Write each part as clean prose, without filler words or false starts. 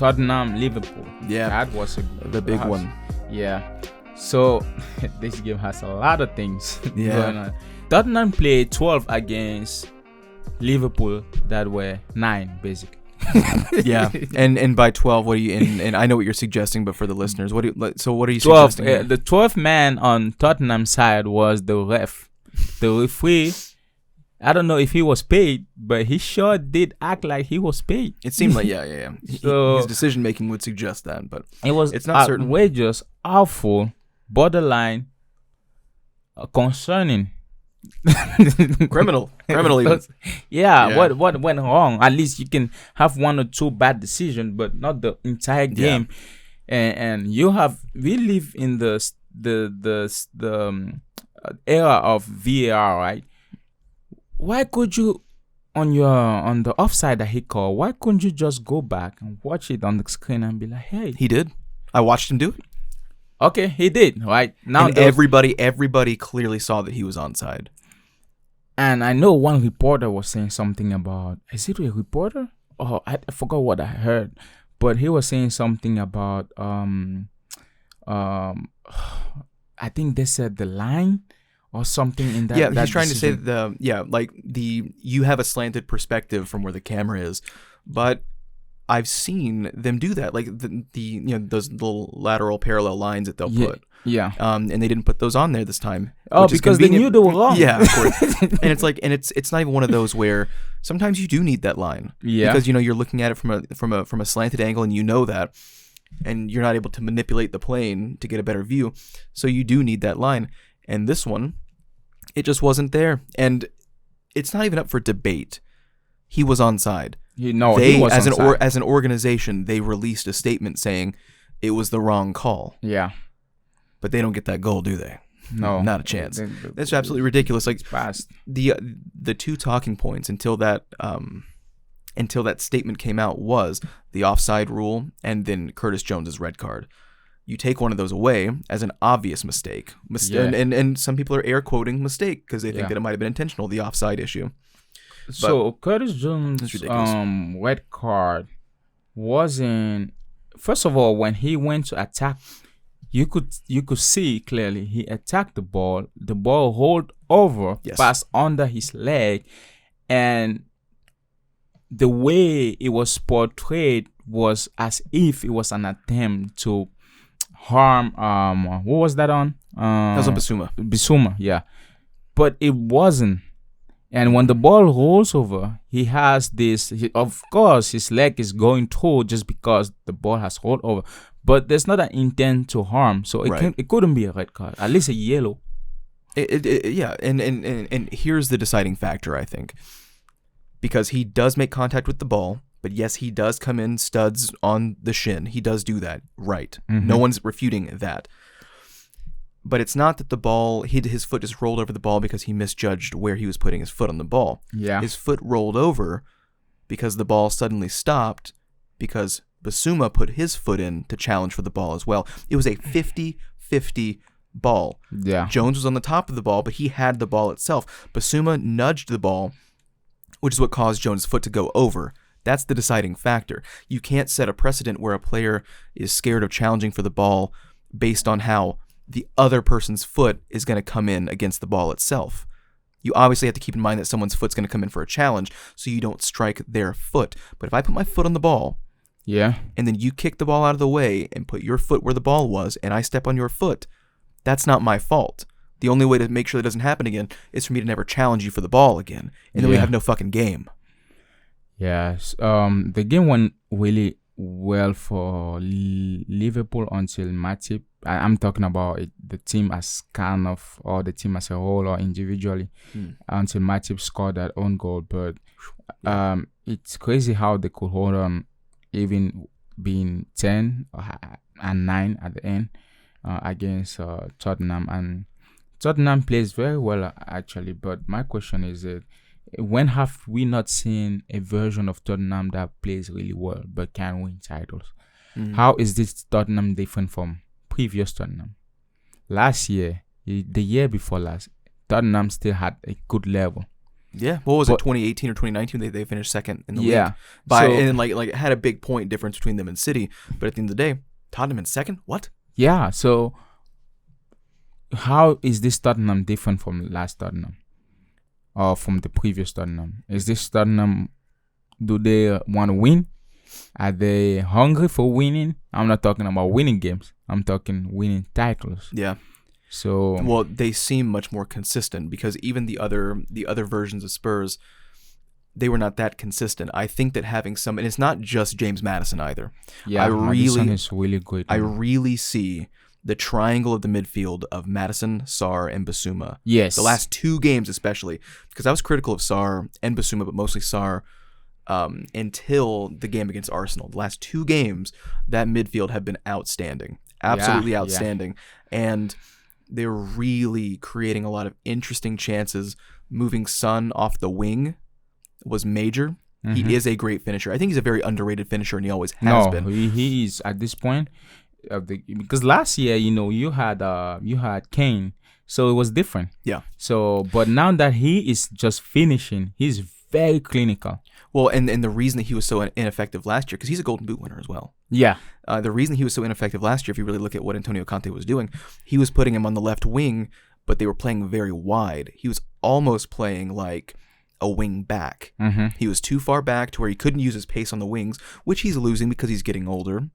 Tottenham, Liverpool. Yeah, that was the big one. Yeah. So this game has a lot of things Yeah. going on. Tottenham played 12 against Liverpool that were 9 basically. Yeah, and by 12, what do you? And I know what you're suggesting, but for the listeners, what are you 12. suggesting? Here? The 12th man on Tottenham side was the ref. The referee. I don't know if he was paid, but he sure did act like he was paid. It seemed like yeah. So, his decision making would suggest that, but it's not certain. Outrageous, awful, borderline, concerning. criminal even. Yeah, what went wrong? At least you can have 1 or 2 bad decisions, but not the entire game. And we live in the era of VAR, right? Why could you on the offside that he called? Why couldn't you just go back and watch it on the screen and be like, hey? He did. I watched him do it. Okay, he did. Right now, and everybody clearly saw that he was onside. And I know one reporter was saying something about, is it a reporter? Oh, I forgot what I heard, but he was saying something about I think they said the line or something in that. Yeah, that he's trying decision. to say you have a slanted perspective from where the camera is, but I've seen them do that, like the those little lateral parallel lines that they'll put. Yeah. And they didn't put those on there this time. Oh, because they knew they were wrong. Yeah, of course. And it's like, it's not even one of those where sometimes you do need that line. Yeah. Because you're looking at it from a slanted angle, and you know that, and you're not able to manipulate the plane to get a better view. So you do need that line. And this one, it just wasn't there. And it's not even up for debate. He was onside. He was onside. As an organization, they released a statement saying it was the wrong call. Yeah. But they don't get that goal, do they? No. Not a chance. That's absolutely ridiculous. Like fast. The 2 talking points until that statement came out was the offside rule and then Curtis Jones's red card. You take one of those away as an obvious mistake. And some people are air quoting mistake because they think that it might have been intentional, the offside issue. So Curtis Jones' red card wasn't. First of all, when he went to attack, you could see clearly he attacked the ball. The ball rolled over, passed under his leg, and the way it was portrayed was as if it was an attempt to harm. What was that on? That was on Bissouma. Bissouma, yeah, but it wasn't. And when the ball rolls over, he has this. Of course, his leg is going through just because the ball has rolled over. But there's not an intent to harm, so it couldn't be a red card. At least a yellow. Yeah, and here's the deciding factor, I think, because he does make contact with the ball, but yes, he does come in studs on the shin. He does do that, right? Mm-hmm. No one's refuting that. But it's not that the ball, his foot just rolled over the ball because he misjudged where he was putting his foot on the ball. Yeah. His foot rolled over because the ball suddenly stopped because Bissouma put his foot in to challenge for the ball as well. It was a 50-50 ball. Yeah. Jones was on the top of the ball, but he had the ball itself. Bissouma nudged the ball, which is what caused Jones' foot to go over. That's the deciding factor. You can't set a precedent where a player is scared of challenging for the ball based on how the other person's foot is going to come in against the ball itself. You obviously have to keep in mind that someone's foot's going to come in for a challenge, so you don't strike their foot. But if I put my foot on the ball, and then you kick the ball out of the way and put your foot where the ball was, and I step on your foot, that's not my fault. The only way to make sure that doesn't happen again is for me to never challenge you for the ball again, and then we have no fucking game. Yes. The game went really well for Liverpool until Matip. I'm talking about the team as kind of, or the team as a whole or individually, until Matip scored that own goal. But it's crazy how they could hold on, even being 10 and 9 at the end against Tottenham. And Tottenham plays very well, actually. But my question is, when have we not seen a version of Tottenham that plays really well but can win titles? Mm-hmm. How is this Tottenham different from previous Tottenham? Last year, the year before last, Tottenham still had a good level. Yeah, what was it? But 2018 or 2019? They finished second in the yeah, league by so and like it had a big point difference between them and City. But at the end of the day, Tottenham in second. What? yeah, so how is this Tottenham different from last Tottenham or from the previous Tottenham? Is this Tottenham? Do they want to win? Are they hungry for winning? I'm not talking about winning games. I'm talking winning titles. Yeah. So Well, they seem much more consistent because even the other versions of Spurs, they were not that consistent. I think that having some, and it's not just James Maddison either. yeah, Maddison is really good. I really see the triangle of the midfield of Maddison, Sarr, and Basuma. Yes. The last 2 games especially, because I was critical of Sarr and Basuma, but mostly Sarr, until the game against Arsenal. The last 2 games, that midfield have been outstanding. Absolutely outstanding. And they're really creating a lot of interesting chances. Moving Son off the wing was major. He is a great finisher. I think he's a very underrated finisher, and he always has been. He is at this point because last year, you had Kane, so it was different. Yeah. So, but now that he is just finishing, he's very clinical. Well, and the reason that he was so ineffective last year, because he's a Golden Boot winner as well. Yeah. The reason he was so ineffective last year, if you really look at what Antonio Conte was doing, he was putting him on the left wing, but they were playing very wide. He was almost playing like a wing back. He was too far back to where he couldn't use his pace on the wings, which he's losing because he's getting older,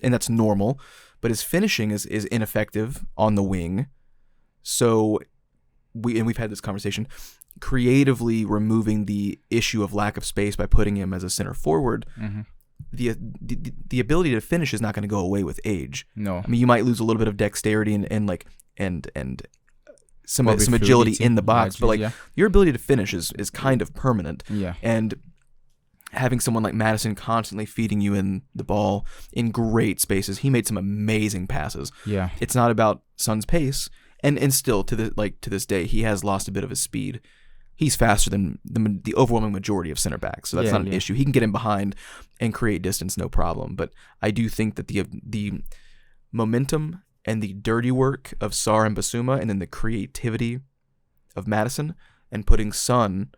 and that's normal. But his finishing is ineffective on the wing. So we've had this conversation, creatively removing the issue of lack of space by putting him as a center forward. The ability to finish is not going to go away with age. No. I mean, you might lose a little bit of dexterity and some Probably agility fluidity, in the box, but like yeah. your ability to finish is kind of permanent. Yeah. And having someone like Maddison constantly feeding you in the ball in great spaces, he made some amazing passes. Yeah. It's not about Son's pace, and still to this day he has lost a bit of his speed. He's faster than the overwhelming majority of center backs, so that's not an issue. He can get in behind and create distance, no problem. But I do think that the momentum and the dirty work of Sarr and Basuma, and then the creativity of Maddison, and putting Son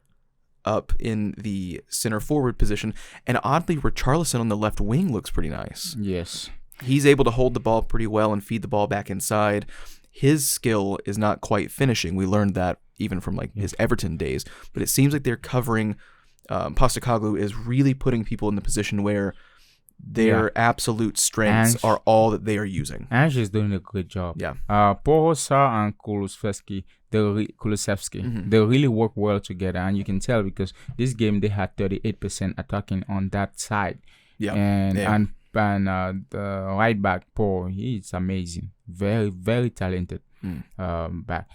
up in the center forward position, and oddly Richarlison on the left wing looks pretty nice. Yes. He's able to hold the ball pretty well and feed the ball back inside. His skill is not quite finishing. We learned that even from like his Everton days, but it seems like they're covering. Postecoglou is really putting people in the position where their absolute strengths are all that they are using. Ange is doing a good job. Yeah. Porosa and Kulusevski, they really work well together, and you can tell because this game they had 38% attacking on that side. Yeah. And the right back Paul, he's amazing, very very talented back.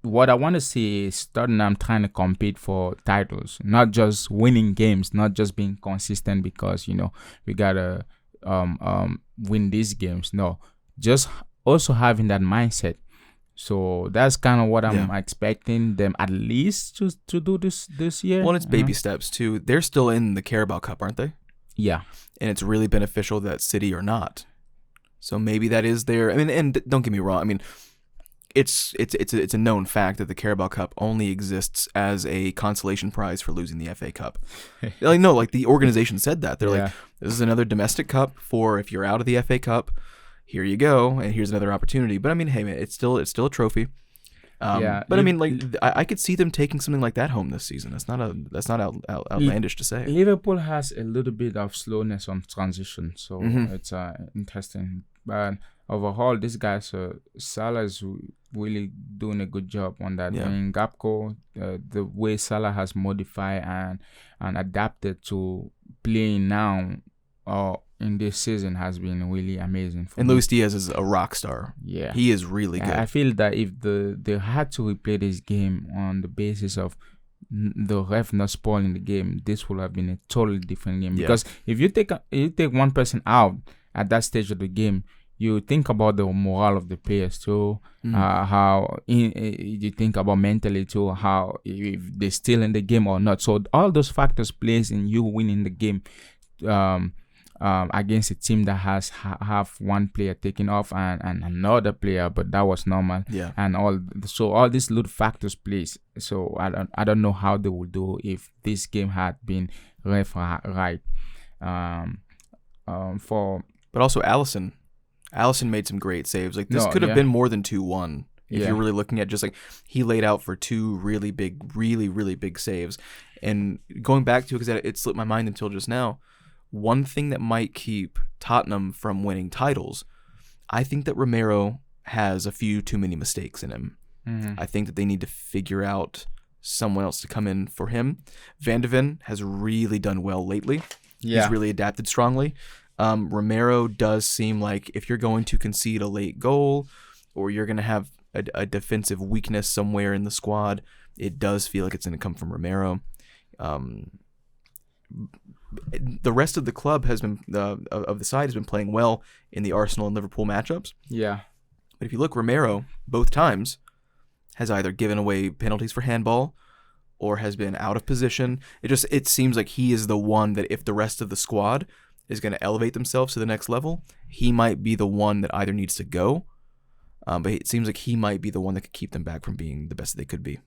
What I want to see is Tottenham trying to compete for titles, not just winning games, not just being consistent because we gotta win these games. No, just also having that mindset. So that's kind of what I'm expecting them at least to do this year. Well, it's baby steps too. They're still in the Carabao Cup, aren't they? Yeah, and it's really beneficial that City are not. So maybe that is their. I mean, and don't get me wrong. I mean, it's a known fact that the Carabao Cup only exists as a consolation prize for losing the FA Cup. Like the organization said that. They're like, this is another domestic cup for if you're out of the FA Cup, here you go, and here's another opportunity. But I mean, hey man, it's still a trophy. But I mean, like I could see them taking something like that home this season. That's not outlandish to say. Liverpool has a little bit of slowness on transition, so it's interesting. But overall, this guy, Salah is really doing a good job on that. In Gapco, the way Salah has modified and adapted to playing now in this season has been really amazing. And Luis Diaz is a rock star. Yeah, he is really good. I feel that if they had to replay this game on the basis of the ref not spoiling the game, this would have been a totally different game. Because if you take one person out at that stage of the game, you think about the morale of the players too, how you think about mentally too, how if they're still in the game or not. So all those factors plays in you winning the game. against a team that has have one player taken off and another player, but that was normal. Yeah. And all these little factors plays. So I don't know how they will do if this game had been right. For But also Allison made some great saves. Like, this No, could have yeah. been more than 2-1 if Yeah. you're really looking at just like he laid out for two really big, really big saves. And going back to it, because it slipped my mind until just now, one thing that might keep Tottenham from winning titles, I think that Romero has a few too many mistakes in him. I think that they need to figure out someone else to come in for him. Van de Ven has really done well lately. Yeah. He's really adapted strongly. Romero does seem like if you're going to concede a late goal or you're going to have a defensive weakness somewhere in the squad, it does feel like it's going to come from Romero. The rest of the club has been of the side has been playing well in the Arsenal and Liverpool matchups. Yeah. But if you look, Romero both times has either given away penalties for handball or has been out of position. It seems like he is the one that if the rest of the squad is going to elevate themselves to the next level, he might be the one that either needs to go, but it seems like he might be the one that could keep them back from being the best that they could be.